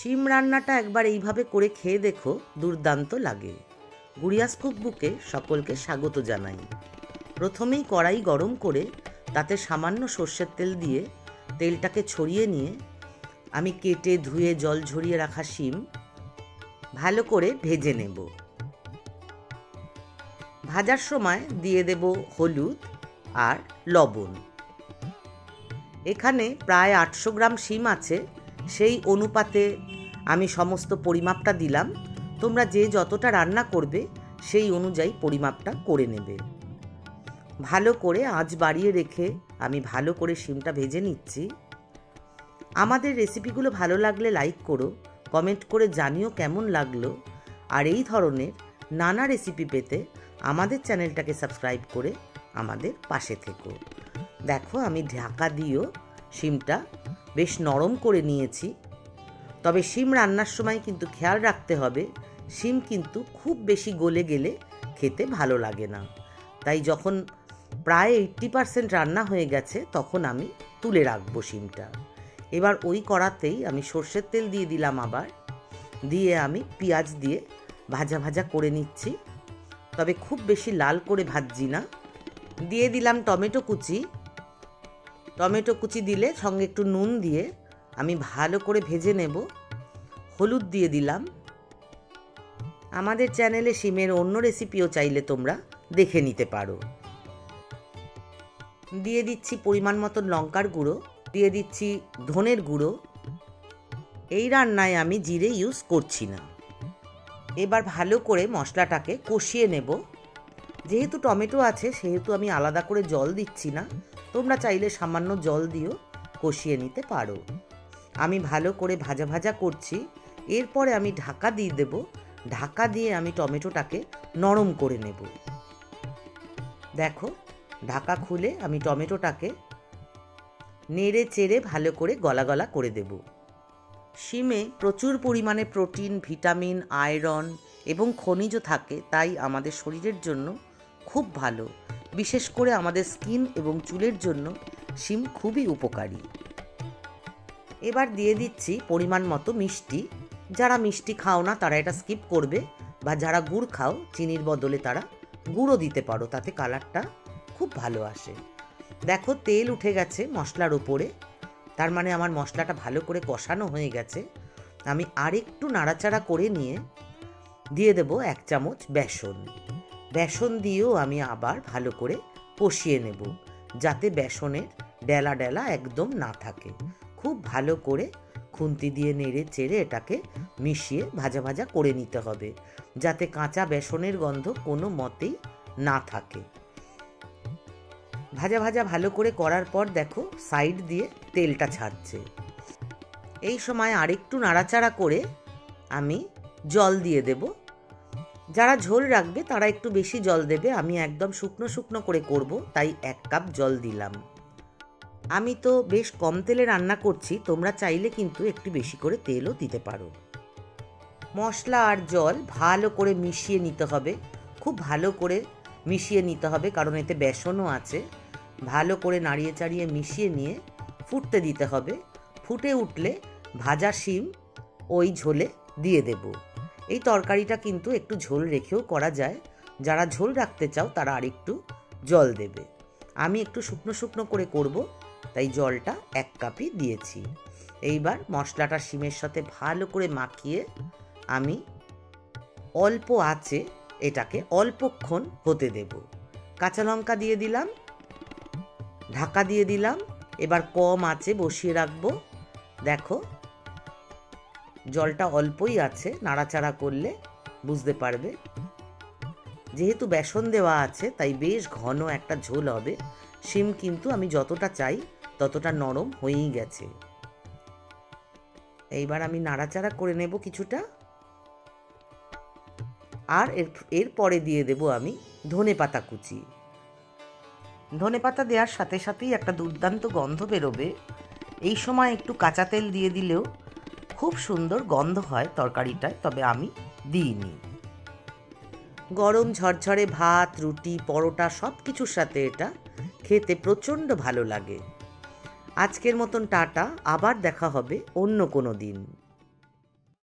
শিম রান্নাটা একবার এইভাবে করে খেয়ে দেখো, দুর্দান্ত লাগে। গুড়িয়াস কুকবুকে সকলকে স্বাগত জানাই। প্রথমেই কড়াই গরম করে তাতে সামান্য সর্ষের তেল দিয়ে তেলটাকে ছড়িয়ে নিয়ে আমি কেটে ধুয়ে জল ঝরিয়ে রাখা শিম ভালো করে ভেজে নেব। ভাজার সময় দিয়ে দেব হলুদ আর লবণ। এখানে প্রায় 800 গ্রাম শিম আছে, সেই অনুপাতে আমি সমস্ত পরিমাপটা দিলাম। তোমরা যে যতটা রান্না করবে সেই অনুযায়ী পরিমাপটা করে নেবে। ভালো করে আঁচ বাড়িয়ে রেখে আমি ভালো করে শিমটা ভেজে নিচ্ছি। আমাদের রেসিপিগুলো ভালো লাগলে লাইক করো, কমেন্ট করে জানিও কেমন লাগলো। আর এই ধরনের নানা রেসিপি পেতে আমাদের চ্যানেলটাকে সাবস্ক্রাইব করে আমাদের পাশে থেকো। দেখো আমি ঢাকা দিয়েও শিমটা বেশ নরম করে নিয়েছি। তবে শিম রান্নার সময় কিন্তু খেয়াল রাখতে হবে, শিম কিন্তু খুব বেশি গলে গেলে খেতে ভালো লাগে না। তাই যখন প্রায় 80% রান্না হয়ে গেছে তখন আমি তুলে রাখবো শিমটা। এবার ওই কড়াতেই আমি সর্ষের তেল দিয়ে দিলাম, আবার দিয়ে আমি পেঁয়াজ দিয়ে ভাজা ভাজা করে নিচ্ছি। তবে খুব বেশি লাল করে ভাজছি না। দিয়ে দিলাম টমেটো কুচি। টমেটো কুচি দিলে সঙ্গে একটু নুন দিয়ে আমি ভালো করে ভেজে নেব। হলুদ দিয়ে দিলাম। আমাদের চ্যানেলে শিমের অন্য রেসিপিও চাইলে তোমরা দেখে নিতে পারো। দিয়ে দিচ্ছি পরিমাণ মতো লঙ্কার গুঁড়ো, দিয়ে দিচ্ছি ধনের গুঁড়ো। এই রান্নায় আমি জিরে ইউজ করছি না। এবার ভালো করে মশলাটাকে কষিয়ে নেব। যেহেতু টমেটো আছে সেহেতু আমি আলাদা করে জল দিচ্ছি না, তোমরা চাইলে সামান্য জল দিয়েও কষিয়ে নিতে পারো। আমি ভালো করে ভাজা ভাজা করছি। এরপরে আমি ঢাকা দিয়ে দেব। ঢাকা দিয়ে আমি টমেটোটাকে নরম করে নেব। দেখো ঢাকা খুলে আমি টমেটোটাকে নেড়ে চেড়ে ভালো করে গলা গলা করে দেব। শিমে প্রচুর পরিমাণে প্রোটিন, ভিটামিন, আয়রন এবং খনিজ থাকে, তাই আমাদের শরীরের জন্য খুব ভালো। বিশেষ করে আমাদের স্কিন এবং চুলের জন্য শিম খুবই উপকারী। এবার দিয়ে দিচ্ছি পরিমাণ মতো মিষ্টি। যারা মিষ্টি খাও না তারা এটা স্কিপ করবে, বা যারা গুড় খাও চিনির বদলে তারা গুঁড়ো দিতে পারো, তাতে কালারটা খুব ভালো আসে। দেখো তেল উঠে গেছে মশলার উপরে, তার মানে আমার মশলাটা ভালো করে কষানো হয়ে গেছে। আমি আরেকটু নাড়াচাড়া করে নিয়ে দিয়ে দেব 1 চামচ বেসন। বেসন দিয়েও আমি আবার ভালো করে কষিয়ে নেব, যাতে বেসনের ডেলা ডেলা একদম না থাকে। খুব ভালো করে খুন্তি দিয়ে নেড়ে চেড়ে এটাকে মিশিয়ে ভাজা ভাজা করে নিতে হবে, যাতে কাঁচা বেসনের গন্ধ কোনো মতেই না থাকে। ভাজা ভাজা ভালো করে করার পর দেখো সাইড দিয়ে তেলটা ছাড়ছে। এই সময় আরেকটু নাড়াচাড়া করে আমি জল দিয়ে দেব। যারা ঝোল রাখবে তারা একটু বেশি জল দেবে। আমি একদম শুকনো শুকনো করে করব, তাই 1 কাপ জল দিলাম। আমি তো বেশ কম তেলে রান্না করছি, তোমরা চাইলে কিন্তু একটু বেশি করে তেলও দিতে পারো। মশলা আর জল ভালো করে মিশিয়ে নিতে হবে। খুব ভালো করে মিশিয়ে নিতে হবে, কারণ এতে বেসনও আছে। ভালো করে নাড়িয়ে চাড়িয়ে মিশিয়ে নিয়ে ফুটতে দিতে হবে। ফুটে উঠলে ভাজা শিম ওই ঝোলে দিয়ে দেব। এই তরকারিটা কিন্তু একটু ঝোল রেখেও করা যায়। যারা ঝোল রাখতে চাও তারা আরেকটু জল দেবে। আমি একটু শুকনো শুকনো করে করব, তাই জলটা 1 কাপই দিয়েছি। এইবার মশলাটা শিমের সাথে ভালো করে মাখিয়ে আমি অল্প আঁচে এটাকে অল্পক্ষণ হতে দেব। কাঁচা লঙ্কা দিয়ে দিলাম, ঢাকা দিয়ে দিলাম। এবার কম আঁচে বসিয়ে রাখবো। দেখো জলটা অল্পই আছে, নাড়াচাড়া করলে বুঝতে পারবে। যেহেতু বেসন দেওয়া আছে তাই বেশ ঘন একটা ঝোল হবে। শিম কিন্তু আমি যতটা চাই ততটা নরম হয়েই গেছে। এইবার আমি নাড়াচাড়া করে নেব কিছুটা। আর এরপরে দিয়ে দেব আমি ধনেপাতা কুচি। ধনেপাতা দেওয়ার সাথে সাথেই একটা দুর্দান্ত গন্ধ বেরোবে। এই সময় একটু কাঁচা তেল দিয়ে দিলেও খুব সুন্দর গন্ধ হয় তরকারিটায়, তবে আমি দিইনি। গরম ঝরঝরে ভাত, রুটি, পরোটা সব কিছুর সাথে এটা খেতে প্রচণ্ড ভালো লাগে। আজকের মতন টাটা, আবার দেখা হবে অন্য কোনো দিন।